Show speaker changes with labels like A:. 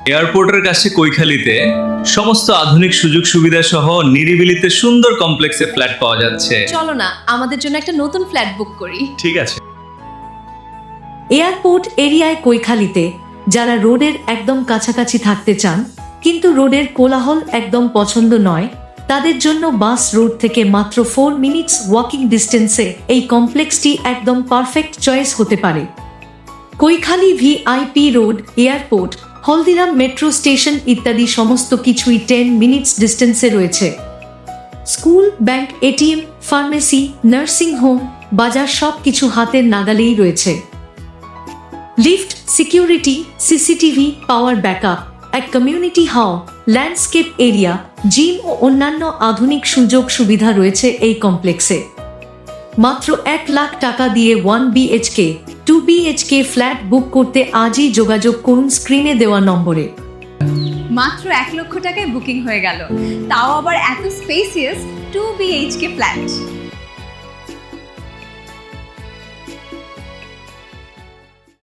A: এয়ারপোর্টের কাছে কৈখালীতে সমস্ত আধুনিক সুযোগ সুবিধা সহ নিরিবিলিতে সুন্দর কমপ্লেক্সে ফ্ল্যাট পাওয়া যাচ্ছে।
B: চলো না আমাদের জন্য একটা নতুন ফ্ল্যাট বুক করি।
A: ঠিক আছে।
C: এয়ারপোর্ট এরিয়ায় কৈখালীতে যারা রোডের একদম কাছাকাছি থাকতে চান কিন্তু রোডের কোলাহল একদম পছন্দ নয়, তাদের জন্য বাস রোড থেকে মাত্র 4 মিনিটস ওয়াকিং ডিস্টেন্সে এই কমপ্লেক্সটি একদম পারফেক্ট চয়েস হতে পারে। Kaikhali VIP road, airport, Haldiram metro station ইত্যাদি সমস্ত কিছুই 10 মিনিটস ডিস্টেন্সে রয়েছে। School, bank, ATM, pharmacy, nursing home, বাজার সব কিছু হাতের নাগালেই রয়েছে। Lift, security, CCTV, power backup, এক community hall, landscape area, gym ও অন্যান্য আধুনিক সুযোগ সুবিধা রয়েছে এই কমপ্লেক্সে। মাত্র 1 লাখ টাকা দিয়ে 1 বিএইচকে, 2 বিএইচকে ফ্ল্যাট বুক করতে আজই যোগাযোগ করুন স্ক্রিনে দেওয়া নম্বরে।
B: মাত্র 1 লক্ষ টাকায় বুকিং হয়ে গেল, তাও আবার এত স্পেসিয়াস 2 BHK ফ্ল্যাট।